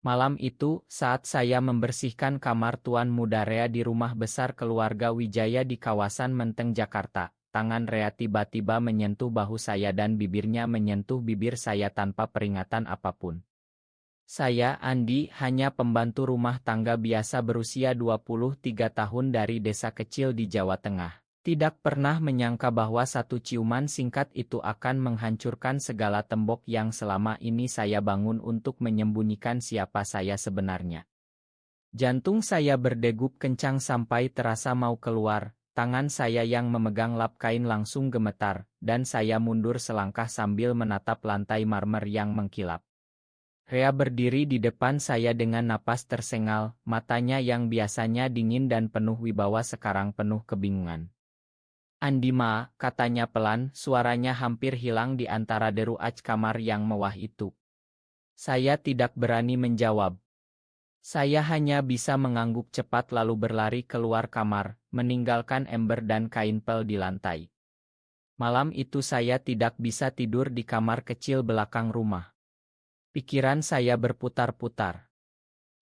Malam itu, saat saya membersihkan kamar Tuan Muda Rea di rumah besar keluarga Wijaya di kawasan Menteng, Jakarta, tangan Rea tiba-tiba menyentuh bahu saya dan bibirnya menyentuh bibir saya tanpa peringatan apapun. Saya, Andi, hanya pembantu rumah tangga biasa berusia 23 tahun dari desa kecil di Jawa Tengah. Tidak pernah menyangka bahwa satu ciuman singkat itu akan menghancurkan segala tembok yang selama ini saya bangun untuk menyembunyikan siapa saya sebenarnya. Jantung saya berdegup kencang sampai terasa mau keluar, tangan saya yang memegang lap kain langsung gemetar, dan saya mundur selangkah sambil menatap lantai marmer yang mengkilap. Rea berdiri di depan saya dengan napas tersengal, matanya yang biasanya dingin dan penuh wibawa sekarang penuh kebingungan. "Andi Ma," katanya pelan, suaranya hampir hilang di antara deru ac kamar yang mewah itu. Saya tidak berani menjawab. Saya hanya bisa mengangguk cepat lalu berlari keluar kamar, meninggalkan ember dan kain pel di lantai. Malam itu saya tidak bisa tidur di kamar kecil belakang rumah. Pikiran saya berputar-putar.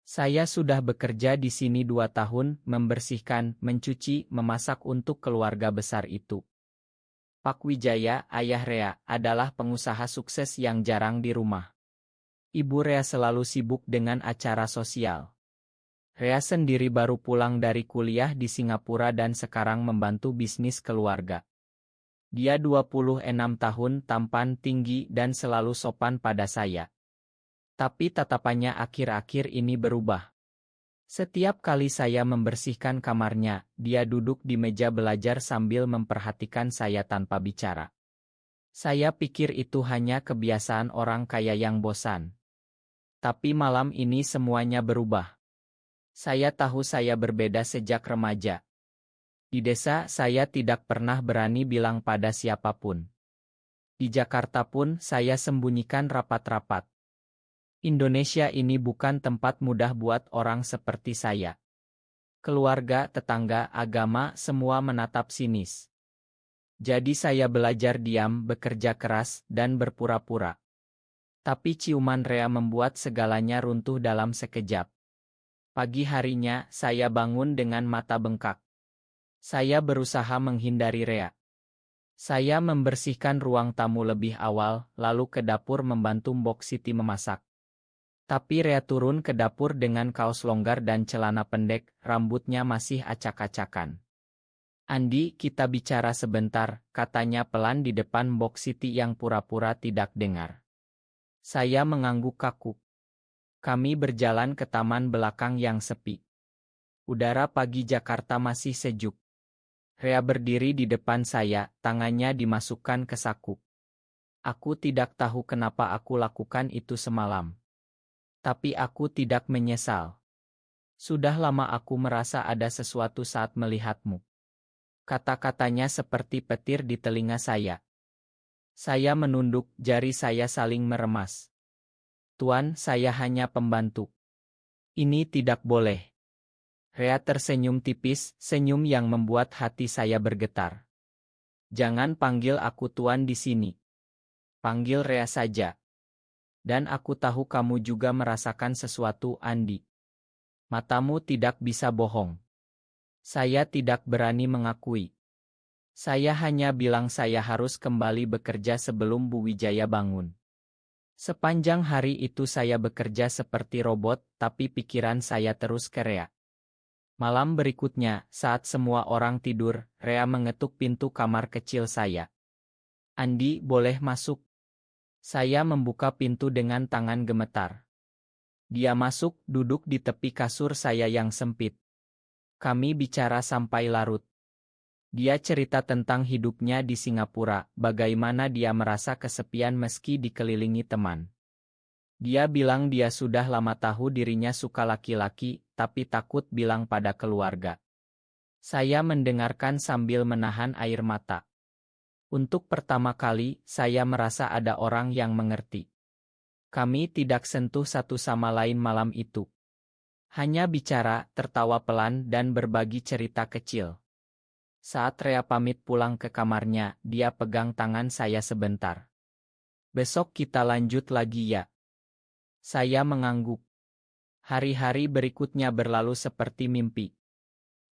Saya sudah bekerja di sini 2 tahun, membersihkan, mencuci, memasak untuk keluarga besar itu. Pak Wijaya, ayah Rea, adalah pengusaha sukses yang jarang di rumah. Ibu Rea selalu sibuk dengan acara sosial. Rea sendiri baru pulang dari kuliah di Singapura dan sekarang membantu bisnis keluarga. Dia 26 tahun, tampan, tinggi, dan selalu sopan pada saya. Tapi tatapannya akhir-akhir ini berubah. Setiap kali saya membersihkan kamarnya, dia duduk di meja belajar sambil memperhatikan saya tanpa bicara. Saya pikir itu hanya kebiasaan orang kaya yang bosan. Tapi malam ini semuanya berubah. Saya tahu saya berbeda sejak remaja. Di desa saya tidak pernah berani bilang pada siapapun. Di Jakarta pun saya sembunyikan rapat-rapat. Indonesia ini bukan tempat mudah buat orang seperti saya. Keluarga, tetangga, agama, semua menatap sinis. Jadi saya belajar diam, bekerja keras, dan berpura-pura. Tapi ciuman Rea membuat segalanya runtuh dalam sekejap. Pagi harinya, saya bangun dengan mata bengkak. Saya berusaha menghindari Rea. Saya membersihkan ruang tamu lebih awal, lalu ke dapur membantu Mbok Siti memasak. Tapi Rea turun ke dapur dengan kaos longgar dan celana pendek, rambutnya masih acak-acakan. "Andi, kita bicara sebentar," katanya pelan di depan Mbok Siti yang pura-pura tidak dengar. Saya mengangguk kaku. Kami berjalan ke taman belakang yang sepi. Udara pagi Jakarta masih sejuk. Rea berdiri di depan saya, tangannya dimasukkan ke saku. Aku tidak tahu kenapa aku lakukan itu semalam. Tapi aku tidak menyesal. Sudah lama aku merasa ada sesuatu saat melihatmu. Kata-katanya seperti petir di telinga saya. Saya menunduk, jari saya saling meremas. "Tuan, saya hanya pembantu. Ini tidak boleh." Rea tersenyum tipis, senyum yang membuat hati saya bergetar. "Jangan panggil aku Tuan di sini. Panggil Rea saja. Dan aku tahu kamu juga merasakan sesuatu, Andi. Matamu tidak bisa bohong." Saya tidak berani mengakui. Saya hanya bilang saya harus kembali bekerja sebelum Bu Wijaya bangun. Sepanjang hari itu saya bekerja seperti robot, tapi pikiran saya terus ke Rea. Malam berikutnya, saat semua orang tidur, Rea mengetuk pintu kamar kecil saya. "Andi, boleh masuk?" Saya membuka pintu dengan tangan gemetar. Dia masuk, duduk di tepi kasur saya yang sempit. Kami bicara sampai larut. Dia cerita tentang hidupnya di Singapura, bagaimana dia merasa kesepian meski dikelilingi teman. Dia bilang dia sudah lama tahu dirinya suka laki-laki, tapi takut bilang pada keluarga. Saya mendengarkan sambil menahan air mata. Untuk pertama kali, saya merasa ada orang yang mengerti. Kami tidak sentuh satu sama lain malam itu. Hanya bicara, tertawa pelan, dan berbagi cerita kecil. Saat Rea pamit pulang ke kamarnya, dia pegang tangan saya sebentar. "Besok kita lanjut lagi ya?" Saya mengangguk. Hari-hari berikutnya berlalu seperti mimpi.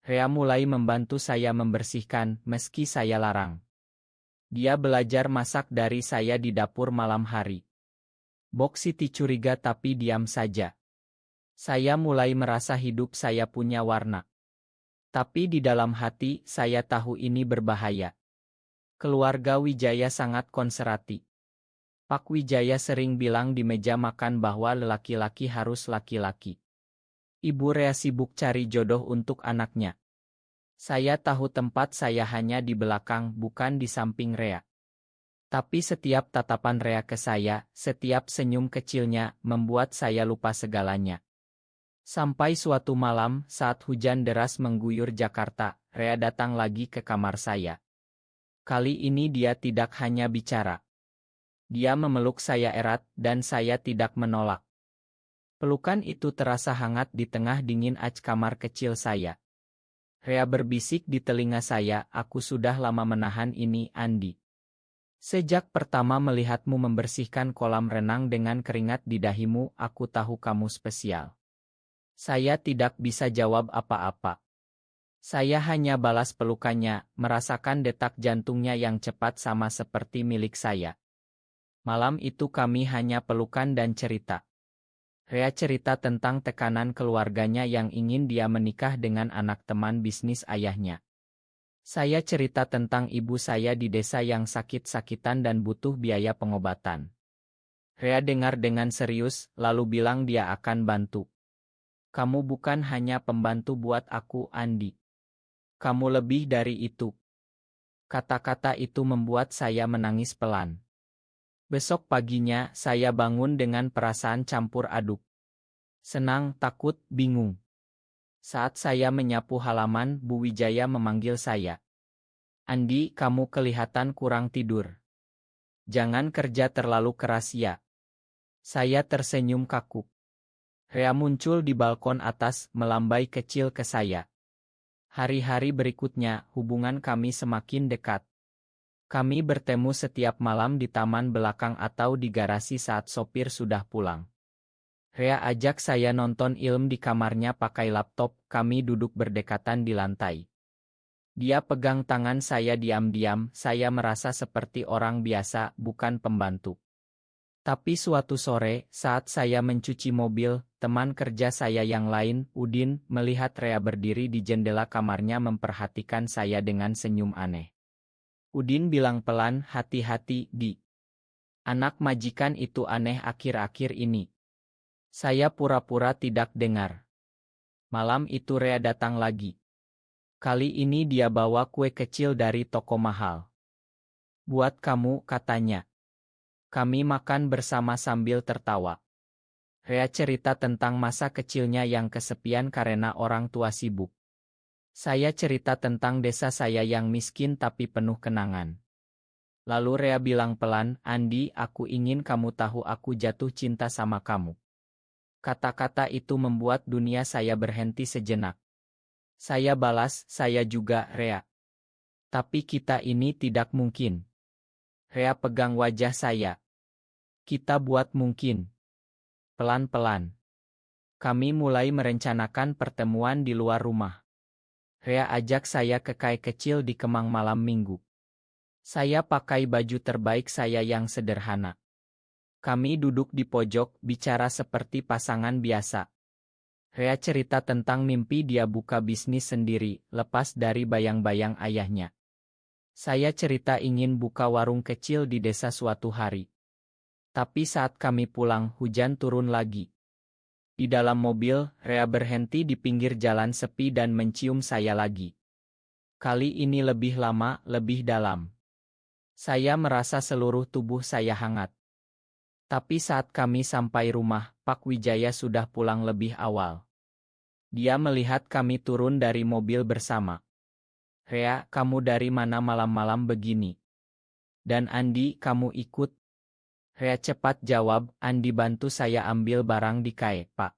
Rea mulai membantu saya membersihkan, meski saya larang. Dia belajar masak dari saya di dapur malam hari. Bok Siti curiga tapi diam saja. Saya mulai merasa hidup saya punya warna. Tapi di dalam hati, saya tahu ini berbahaya. Keluarga Wijaya sangat konservatif. Pak Wijaya sering bilang di meja makan bahwa laki-laki harus laki-laki. Ibu Rea sibuk cari jodoh untuk anaknya. Saya tahu tempat saya hanya di belakang, bukan di samping Rea. Tapi setiap tatapan Rea ke saya, setiap senyum kecilnya, membuat saya lupa segalanya. Sampai suatu malam, saat hujan deras mengguyur Jakarta, Rea datang lagi ke kamar saya. Kali ini dia tidak hanya bicara. Dia memeluk saya erat, dan saya tidak menolak. Pelukan itu terasa hangat di tengah dingin kamar kecil saya. Rea berbisik di telinga saya, aku sudah lama menahan ini, Andi. Sejak pertama melihatmu membersihkan kolam renang dengan keringat di dahimu, aku tahu kamu spesial. Saya tidak bisa jawab apa-apa. Saya hanya balas pelukannya, merasakan detak jantungnya yang cepat sama seperti milik saya. Malam itu kami hanya pelukan dan cerita. Rea cerita tentang tekanan keluarganya yang ingin dia menikah dengan anak teman bisnis ayahnya. Saya cerita tentang ibu saya di desa yang sakit-sakitan dan butuh biaya pengobatan. Rea dengar dengan serius, lalu bilang dia akan bantu. Kamu bukan hanya pembantu buat aku, Andi. Kamu lebih dari itu. Kata-kata itu membuat saya menangis pelan. Besok paginya, saya bangun dengan perasaan campur aduk. Senang, takut, bingung. Saat saya menyapu halaman, Bu Wijaya memanggil saya. Andi, kamu kelihatan kurang tidur. Jangan kerja terlalu keras ya. Saya tersenyum kaku. Rea muncul di balkon atas, melambai kecil ke saya. Hari-hari berikutnya, hubungan kami semakin dekat. Kami bertemu setiap malam di taman belakang atau di garasi saat sopir sudah pulang. Rea ajak saya nonton film di kamarnya pakai laptop, kami duduk berdekatan di lantai. Dia pegang tangan saya diam-diam, saya merasa seperti orang biasa, bukan pembantu. Tapi suatu sore, saat saya mencuci mobil, teman kerja saya yang lain, Udin, melihat Rea berdiri di jendela kamarnya memperhatikan saya dengan senyum aneh. Udin bilang pelan, hati-hati, Di. Anak majikan itu aneh akhir-akhir ini. Saya pura-pura tidak dengar. Malam itu Rea datang lagi. Kali ini dia bawa kue kecil dari toko mahal. Buat kamu, katanya. Kami makan bersama sambil tertawa. Rea cerita tentang masa kecilnya yang kesepian karena orang tua sibuk. Saya cerita tentang desa saya yang miskin tapi penuh kenangan. Lalu Rea bilang pelan, Andi, aku ingin kamu tahu aku jatuh cinta sama kamu. Kata-kata itu membuat dunia saya berhenti sejenak. Saya balas, saya juga, Rea. Tapi kita ini tidak mungkin. Rea pegang wajah saya. Kita buat mungkin. Pelan-pelan. Kami mulai merencanakan pertemuan di luar rumah. Rea ajak saya ke kai kecil di Kemang malam minggu. Saya pakai baju terbaik saya yang sederhana. Kami duduk di pojok, bicara seperti pasangan biasa. Rea cerita tentang mimpi dia buka bisnis sendiri, lepas dari bayang-bayang ayahnya. Saya cerita ingin buka warung kecil di desa suatu hari. Tapi saat kami pulang, hujan turun lagi. Di dalam mobil, Rea berhenti di pinggir jalan sepi dan mencium saya lagi. Kali ini lebih lama, lebih dalam. Saya merasa seluruh tubuh saya hangat. Tapi saat kami sampai rumah, Pak Wijaya sudah pulang lebih awal. Dia melihat kami turun dari mobil bersama. Rea, kamu dari mana malam-malam begini? Dan Andi, kamu ikut? Rea cepat jawab, Andi bantu saya ambil barang di kai, Pak.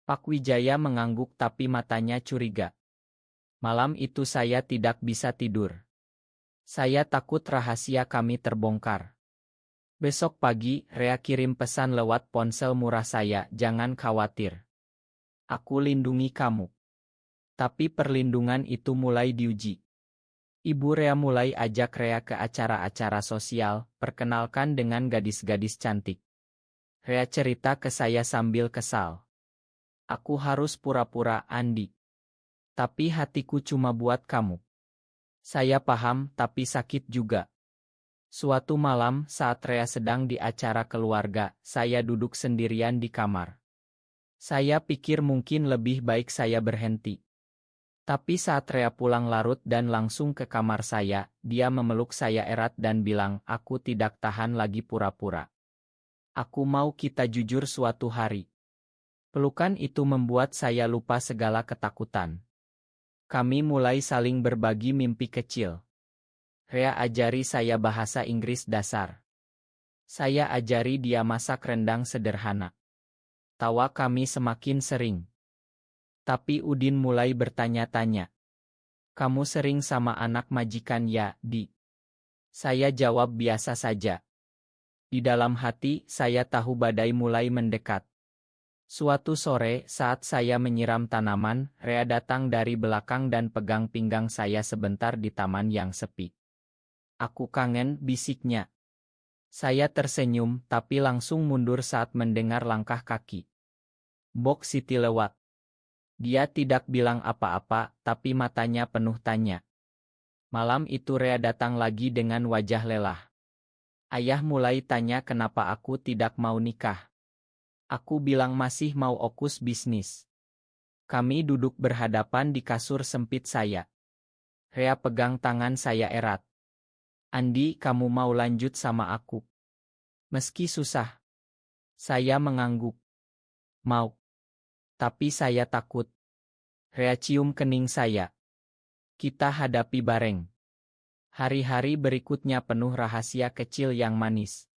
Pak Wijaya mengangguk tapi matanya curiga. Malam itu saya tidak bisa tidur. Saya takut rahasia kami terbongkar. Besok pagi, Rea kirim pesan lewat ponsel murah saya, jangan khawatir. Aku lindungi kamu. Tapi perlindungan itu mulai diuji. Ibu Rea mulai ajak Rea ke acara-acara sosial, perkenalkan dengan gadis-gadis cantik. Rea cerita ke saya sambil kesal. Aku harus pura-pura Andi. Tapi hatiku cuma buat kamu. Saya paham, tapi sakit juga. Suatu malam saat Rea sedang di acara keluarga, saya duduk sendirian di kamar. Saya pikir mungkin lebih baik saya berhenti. Tapi saat Rea pulang larut dan langsung ke kamar saya, dia memeluk saya erat dan bilang, aku tidak tahan lagi pura-pura. Aku mau kita jujur suatu hari. Pelukan itu membuat saya lupa segala ketakutan. Kami mulai saling berbagi mimpi kecil. Rea ajari saya bahasa Inggris dasar. Saya ajari dia masak rendang sederhana. Tawa kami semakin sering. Tapi Udin mulai bertanya-tanya. Kamu sering sama anak majikan ya, Di? Saya jawab biasa saja. Di dalam hati, saya tahu badai mulai mendekat. Suatu sore, saat saya menyiram tanaman, Rea datang dari belakang dan pegang pinggang saya sebentar di taman yang sepi. Aku kangen, bisiknya. Saya tersenyum, tapi langsung mundur saat mendengar langkah kaki. Bok Siti lewat. Dia tidak bilang apa-apa, tapi matanya penuh tanya. Malam itu Rea datang lagi dengan wajah lelah. Ayah mulai tanya kenapa aku tidak mau nikah. Aku bilang masih mau fokus bisnis. Kami duduk berhadapan di kasur sempit saya. Rea pegang tangan saya erat. Andi, kamu mau lanjut sama aku? Meski susah. Saya mengangguk. Mau. Tapi saya takut. Rea cium kening saya. Kita hadapi bareng. Hari-hari berikutnya penuh rahasia kecil yang manis.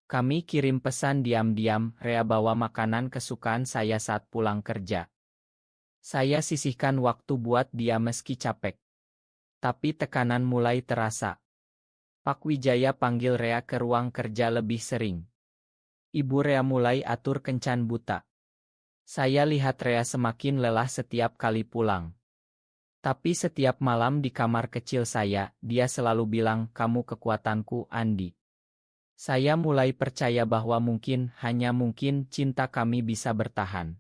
Kami kirim pesan diam-diam, Rea bawa makanan kesukaan saya saat pulang kerja. Saya sisihkan waktu buat dia meski capek. Tapi tekanan mulai terasa. Pak Wijaya panggil Rea ke ruang kerja lebih sering. Ibu Rea mulai atur kencan buta. Saya lihat Rea semakin lelah setiap kali pulang. Tapi setiap malam di kamar kecil saya, dia selalu bilang, kamu kekuatanku, Andi. Saya mulai percaya bahwa mungkin, hanya mungkin, cinta kami bisa bertahan.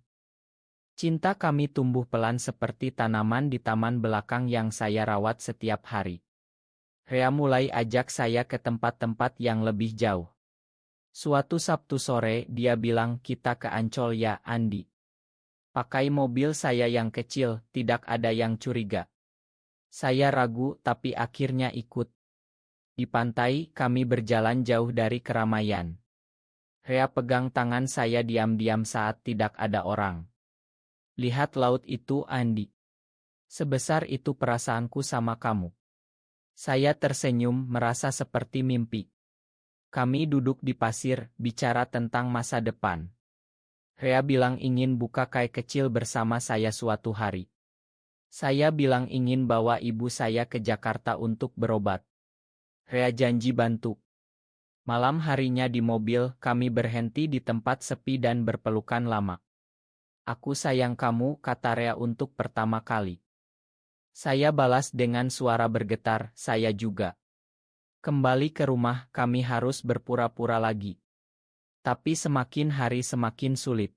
Cinta kami tumbuh pelan seperti tanaman di taman belakang yang saya rawat setiap hari. Rea mulai ajak saya ke tempat-tempat yang lebih jauh. Suatu Sabtu sore, dia bilang, kita ke Ancol ya, Andi. Pakai mobil saya yang kecil, tidak ada yang curiga. Saya ragu, tapi akhirnya ikut. Di pantai, kami berjalan jauh dari keramaian. Rea pegang tangan saya diam-diam saat tidak ada orang. Lihat laut itu, Andi. Sebesar itu perasaanku sama kamu. Saya tersenyum, merasa seperti mimpi. Kami duduk di pasir, bicara tentang masa depan. Rea bilang ingin buka kai kecil bersama saya suatu hari. Saya bilang ingin bawa ibu saya ke Jakarta untuk berobat. Rea janji bantu. Malam harinya di mobil, kami berhenti di tempat sepi dan berpelukan lama. Aku sayang kamu, kata Rea untuk pertama kali. Saya balas dengan suara bergetar, saya juga. Kembali ke rumah, kami harus berpura-pura lagi. Tapi semakin hari semakin sulit.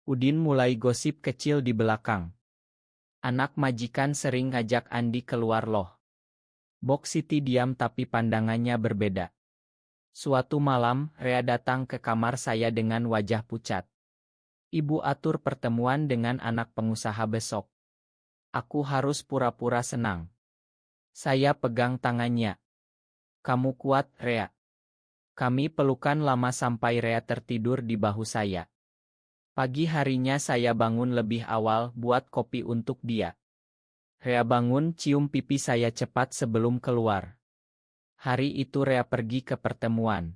Udin mulai gosip kecil di belakang. Anak majikan sering ngajak Andi keluar loh. Bok Siti diam tapi pandangannya berbeda. Suatu malam, Rea datang ke kamar saya dengan wajah pucat. Ibu atur pertemuan dengan anak pengusaha besok. Aku harus pura-pura senang. Saya pegang tangannya. Kamu kuat, Rea. Kami pelukan lama sampai Rea tertidur di bahu saya. Pagi harinya saya bangun lebih awal buat kopi untuk dia. Rea bangun cium pipi saya cepat sebelum keluar. Hari itu Rea pergi ke pertemuan.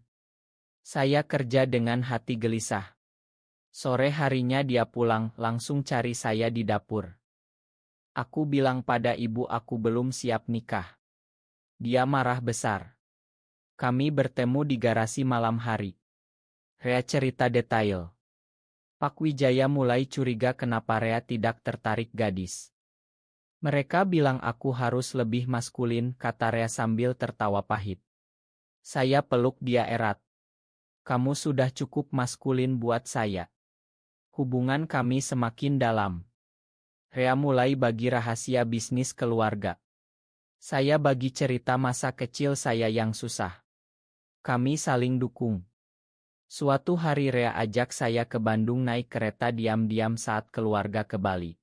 Saya kerja dengan hati gelisah. Sore harinya dia pulang, langsung cari saya di dapur. Aku bilang pada ibu aku belum siap nikah. Dia marah besar. Kami bertemu di garasi malam hari. Rea cerita detail. Pak Wijaya mulai curiga kenapa Rea tidak tertarik gadis. Mereka bilang aku harus lebih maskulin, kata Rea sambil tertawa pahit. Saya peluk dia erat. Kamu sudah cukup maskulin buat saya. Hubungan kami semakin dalam. Rea mulai bagi rahasia bisnis keluarga. Saya bagi cerita masa kecil saya yang susah. Kami saling dukung. Suatu hari Rea ajak saya ke Bandung naik kereta diam-diam saat keluarga ke Bali.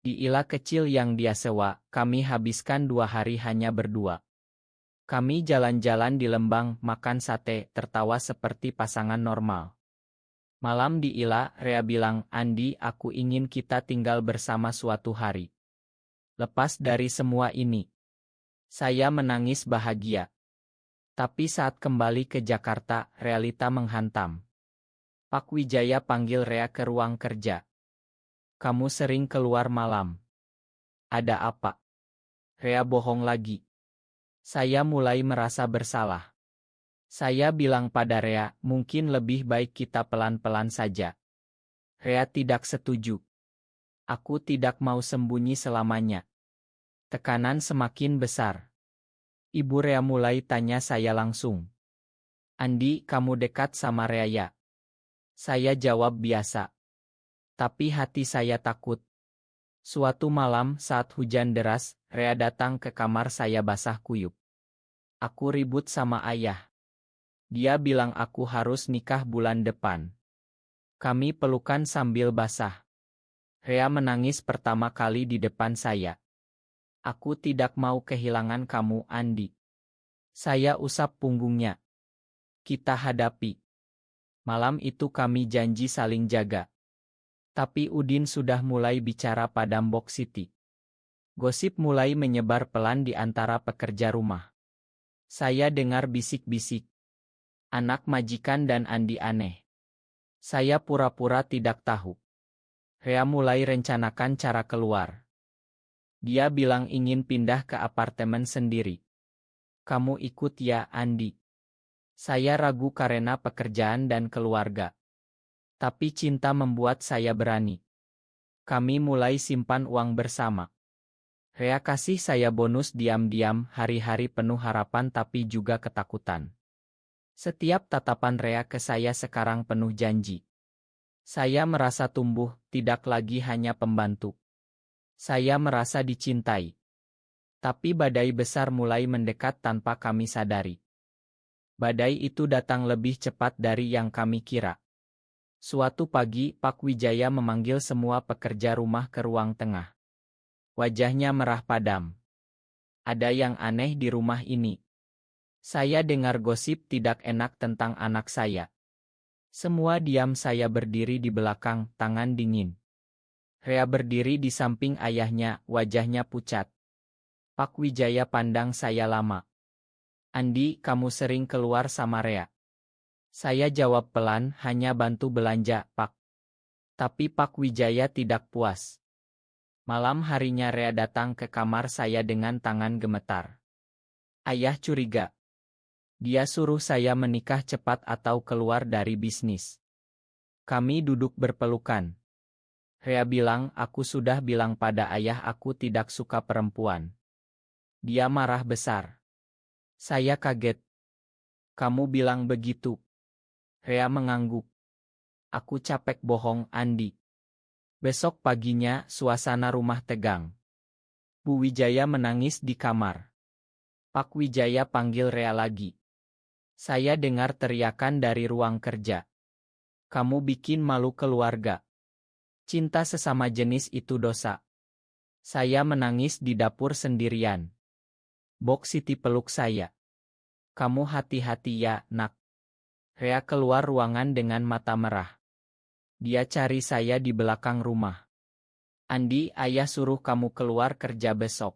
Di ila kecil yang dia sewa, kami habiskan 2 hari hanya berdua. Kami jalan-jalan di Lembang, makan sate, tertawa seperti pasangan normal. Malam di ila, Rea bilang, Andi, aku ingin kita tinggal bersama suatu hari. Lepas dari semua ini, saya menangis bahagia. Tapi saat kembali ke Jakarta, realita menghantam. Pak Wijaya panggil Rea ke ruang kerja. Kamu sering keluar malam. Ada apa? Rea bohong lagi. Saya mulai merasa bersalah. Saya bilang pada Rea, mungkin lebih baik kita pelan-pelan saja. Rea tidak setuju. Aku tidak mau sembunyi selamanya. Tekanan semakin besar. Ibu Rea mulai tanya saya langsung. Andi, kamu dekat sama Rea ya? Saya jawab biasa. Tapi hati saya takut. Suatu malam saat hujan deras, Rea datang ke kamar saya basah kuyup. Aku ribut sama ayah. Dia bilang aku harus nikah bulan depan. Kami pelukan sambil basah. Rea menangis pertama kali di depan saya. Aku tidak mau kehilangan kamu, Andi. Saya usap punggungnya. Kita hadapi. Malam itu kami janji saling jaga. Tapi Udin sudah mulai bicara pada Mbok Siti. Gosip mulai menyebar pelan di antara pekerja rumah. Saya dengar bisik-bisik. Anak majikan dan Andi aneh. Saya pura-pura tidak tahu. Rea mulai rencanakan cara keluar. Dia bilang ingin pindah ke apartemen sendiri. Kamu ikut ya, Andi. Saya ragu karena pekerjaan dan keluarga. Tapi cinta membuat saya berani. Kami mulai simpan uang bersama. Rea kasih saya bonus diam-diam, hari-hari penuh harapan tapi juga ketakutan. Setiap tatapan Rea ke saya sekarang penuh janji. Saya merasa tumbuh, tidak lagi hanya pembantu. Saya merasa dicintai. Tapi badai besar mulai mendekat tanpa kami sadari. Badai itu datang lebih cepat dari yang kami kira. Suatu pagi, Pak Wijaya memanggil semua pekerja rumah ke ruang tengah. Wajahnya merah padam. Ada yang aneh di rumah ini. Saya dengar gosip tidak enak tentang anak saya. Semua diam, saya berdiri di belakang, tangan dingin. Rea berdiri di samping ayahnya, wajahnya pucat. Pak Wijaya pandang saya lama. Andi, kamu sering keluar sama Rea? Saya jawab pelan, hanya bantu belanja, Pak. Tapi Pak Wijaya tidak puas. Malam harinya Rea datang ke kamar saya dengan tangan gemetar. Ayah curiga. Dia suruh saya menikah cepat atau keluar dari bisnis. Kami duduk berpelukan. Rea bilang, aku sudah bilang pada ayah aku tidak suka perempuan. Dia marah besar. Saya kaget. Kamu bilang begitu. Rea mengangguk. Aku capek bohong, Andi. Besok paginya, suasana rumah tegang. Bu Wijaya menangis di kamar. Pak Wijaya panggil Rea lagi. Saya dengar teriakan dari ruang kerja. Kamu bikin malu keluarga. Cinta sesama jenis itu dosa. Saya menangis di dapur sendirian. Mbok Siti peluk saya. Kamu hati-hati ya, nak. Rea keluar ruangan dengan mata merah. Dia cari saya di belakang rumah. Andi, ayah suruh kamu keluar kerja besok.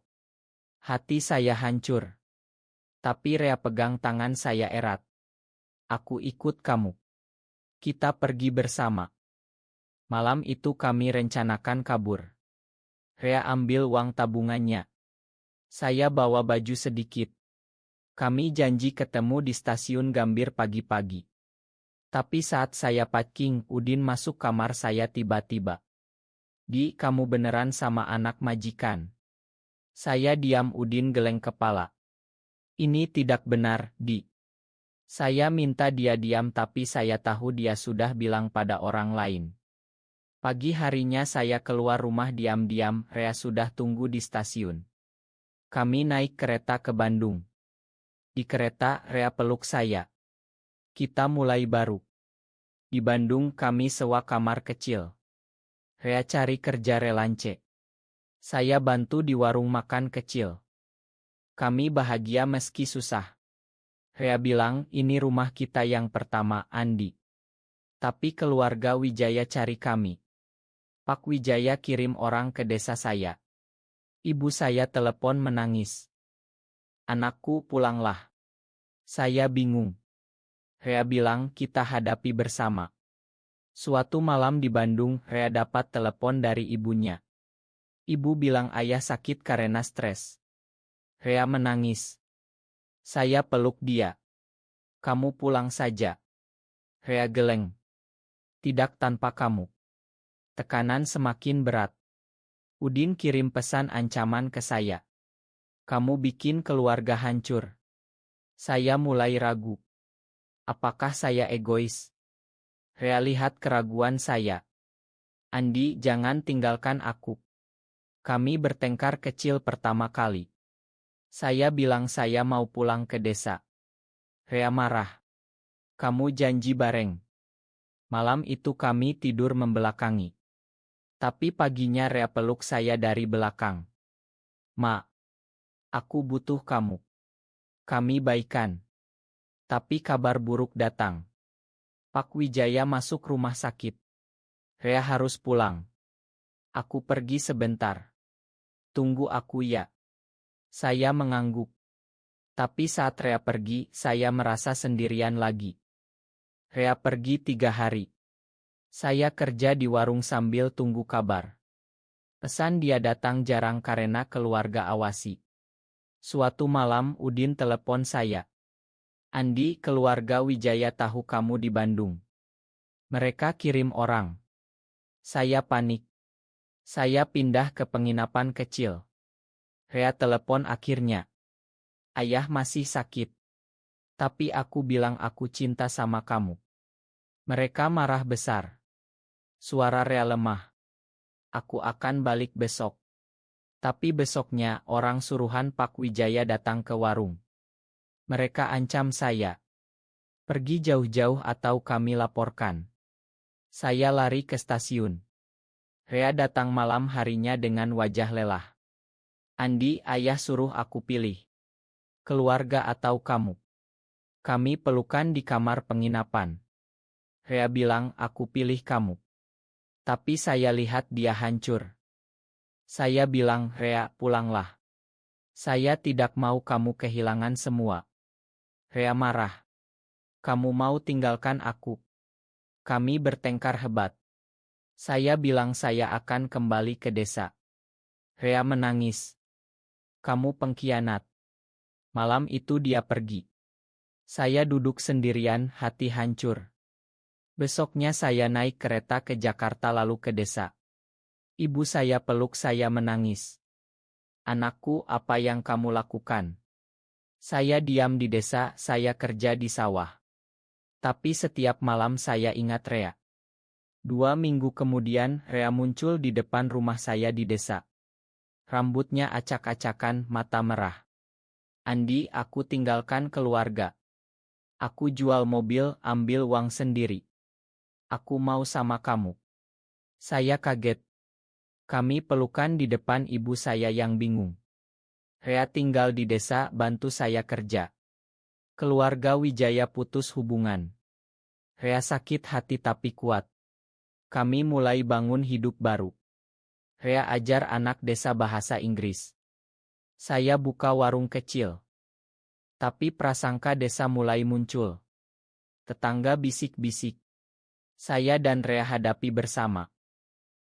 Hati saya hancur. Tapi Rea pegang tangan saya erat. Aku ikut kamu. Kita pergi bersama. Malam itu kami rencanakan kabur. Rea ambil uang tabungannya. Saya bawa baju sedikit. Kami janji ketemu di stasiun Gambir pagi-pagi. Tapi saat saya packing, Udin masuk kamar saya tiba-tiba. "Di, kamu beneran sama anak majikan?" Saya diam. Udin geleng kepala. "Ini tidak benar, Di." Saya minta dia diam tapi saya tahu dia sudah bilang pada orang lain. Pagi harinya saya keluar rumah diam-diam, Rea sudah tunggu di stasiun. Kami naik kereta ke Bandung. Di kereta, Rea peluk saya. Kita mulai baru. Di Bandung kami sewa kamar kecil. Rea cari kerja relance. Saya bantu di warung makan kecil. Kami bahagia meski susah. Rea bilang, "Ini rumah kita yang pertama, Andi." Tapi keluarga Wijaya cari kami. Pak Wijaya kirim orang ke desa saya. Ibu saya telepon menangis. "Anakku, pulanglah." Saya bingung. Rea bilang, "Kita hadapi bersama." Suatu malam di Bandung, Rea dapat telepon dari ibunya. Ibu bilang ayah sakit karena stres. Rea menangis. Saya peluk dia. "Kamu pulang saja." Rea geleng. "Tidak tanpa kamu." Tekanan semakin berat. Udin kirim pesan ancaman ke saya. "Kamu bikin keluarga hancur." Saya mulai ragu. Apakah saya egois? Rea lihat keraguan saya. "Andi, jangan tinggalkan aku." Kami bertengkar kecil pertama kali. Saya bilang saya mau pulang ke desa. Rea marah. "Kamu janji bareng." Malam itu kami tidur membelakangi. Tapi paginya Rea peluk saya dari belakang. "Ma, aku butuh kamu." Kami baikan. Tapi kabar buruk datang. Pak Wijaya masuk rumah sakit. Rea harus pulang. "Aku pergi sebentar. Tunggu aku ya." Saya mengangguk. Tapi saat Rea pergi, saya merasa sendirian lagi. Rea pergi 3 hari. Saya kerja di warung sambil tunggu kabar. Pesan dia datang jarang karena keluarga awasi. Suatu malam Udin telepon saya. "Andi, keluarga Wijaya tahu kamu di Bandung. Mereka kirim orang." Saya panik. Saya pindah ke penginapan kecil. Rea telepon akhirnya. "Ayah masih sakit. Tapi aku bilang aku cinta sama kamu." Mereka marah besar. Suara Rea lemah. "Aku akan balik besok." Tapi besoknya orang suruhan Pak Wijaya datang ke warung. Mereka ancam saya. "Pergi jauh-jauh atau kami laporkan." Saya lari ke stasiun. Rea datang malam harinya dengan wajah lelah. "Andi, ayah suruh aku pilih. Keluarga atau kamu." Kami pelukan di kamar penginapan. Rea bilang, "Aku pilih kamu." Tapi saya lihat dia hancur. Saya bilang, "Rea, pulanglah. Saya tidak mau kamu kehilangan semua." Rea marah. "Kamu mau tinggalkan aku?" Kami bertengkar hebat. Saya bilang saya akan kembali ke desa. Rea menangis. "Kamu pengkhianat." Malam itu dia pergi. Saya duduk sendirian, hati hancur. Besoknya saya naik kereta ke Jakarta lalu ke desa. Ibu saya peluk saya menangis. "Anakku, apa yang kamu lakukan?" Saya diam di desa, saya kerja di sawah. Tapi setiap malam saya ingat Rea. 2 minggu kemudian, Rea muncul di depan rumah saya di desa. Rambutnya acak-acakan, mata merah. "Andi, aku tinggalkan keluarga. Aku jual mobil, ambil uang sendiri. Aku mau sama kamu." Saya kaget. Kami pelukan di depan ibu saya yang bingung. Rea tinggal di desa, bantu saya kerja. Keluarga Wijaya putus hubungan. Rea sakit hati tapi kuat. Kami mulai bangun hidup baru. Rea ajar anak desa bahasa Inggris. Saya buka warung kecil. Tapi prasangka desa mulai muncul. Tetangga bisik-bisik. Saya dan Rea hadapi bersama.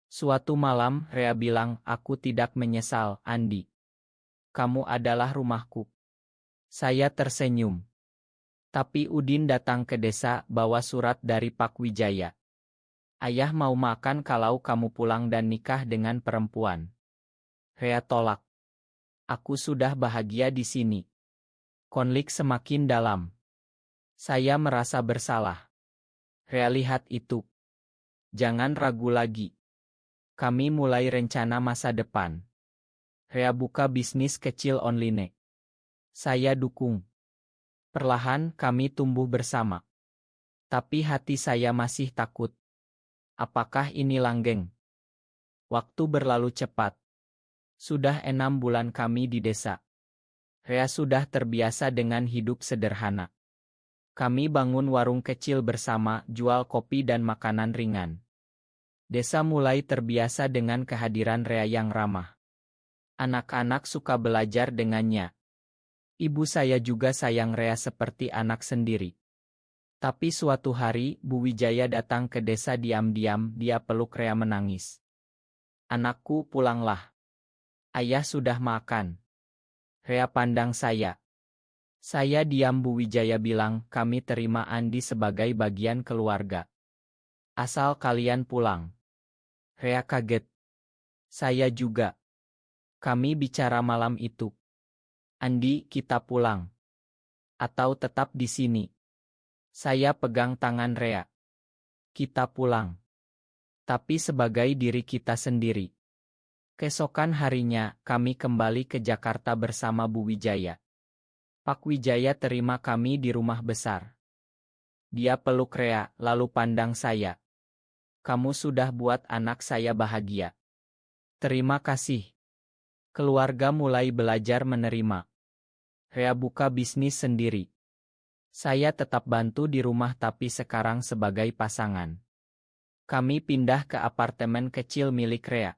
Suatu malam, Rea bilang, "Aku tidak menyesal, Andi. Kamu adalah rumahku." Saya tersenyum. Tapi Udin datang ke desa bawa surat dari Pak Wijaya. Ayah mau makan kalau kamu pulang dan nikah dengan perempuan. Rea tolak. Aku sudah bahagia di sini. Konflik semakin dalam. Saya merasa bersalah. Rea lihat itu. Jangan ragu lagi. Kami mulai rencana masa depan. Rea buka bisnis kecil online. Saya dukung. Perlahan kami tumbuh bersama. Tapi hati saya masih takut. Apakah ini langgeng? Waktu berlalu cepat. Sudah 6 bulan kami di desa. Rea sudah terbiasa dengan hidup sederhana. Kami bangun warung kecil bersama, jual kopi dan makanan ringan. Desa mulai terbiasa dengan kehadiran Rea yang ramah. Anak-anak suka belajar dengannya. Ibu saya juga sayang Rea seperti anak sendiri. Tapi suatu hari, Bu Wijaya datang ke desa diam-diam, dia peluk Rea menangis. Anakku, pulanglah. Ayah sudah makan. Rea pandang saya. Saya diam. Bu Wijaya bilang, kami terima Andi sebagai bagian keluarga. Asal kalian pulang. Rea kaget. Saya juga. Kami bicara malam itu. Andi, kita pulang. Atau tetap di sini. Saya pegang tangan Rea. Kita pulang. Tapi sebagai diri kita sendiri. Keesokan harinya, kami kembali ke Jakarta bersama Bu Wijaya. Pak Wijaya terima kami di rumah besar. Dia peluk Rea, lalu pandang saya. Kamu sudah buat anak saya bahagia. Terima kasih. Keluarga mulai belajar menerima. Rea buka bisnis sendiri. Saya tetap bantu di rumah tapi sekarang sebagai pasangan. Kami pindah ke apartemen kecil milik Rea.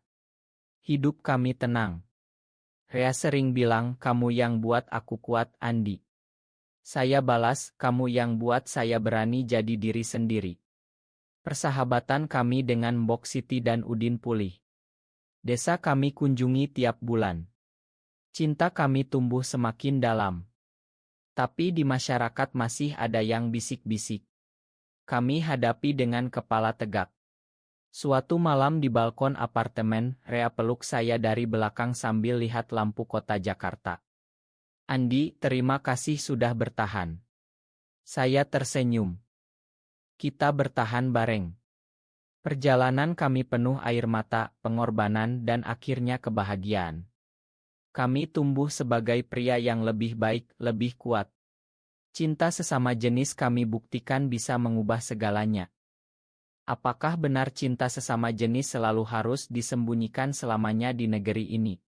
Hidup kami tenang. Rea sering bilang, kamu yang buat aku kuat, Andi. Saya balas, kamu yang buat saya berani jadi diri sendiri. Persahabatan kami dengan Mbok Siti dan Udin pulih. Desa kami kunjungi tiap bulan. Cinta kami tumbuh semakin dalam. Tapi di masyarakat masih ada yang bisik-bisik. Kami hadapi dengan kepala tegak. Suatu malam di balkon apartemen, Rea peluk saya dari belakang sambil lihat lampu kota Jakarta. Andi, terima kasih sudah bertahan. Saya tersenyum. Kita bertahan bareng. Perjalanan kami penuh air mata, pengorbanan dan akhirnya kebahagiaan. Kami tumbuh sebagai pria yang lebih baik, lebih kuat. Cinta sesama jenis kami buktikan bisa mengubah segalanya. Apakah benar cinta sesama jenis selalu harus disembunyikan selamanya di negeri ini?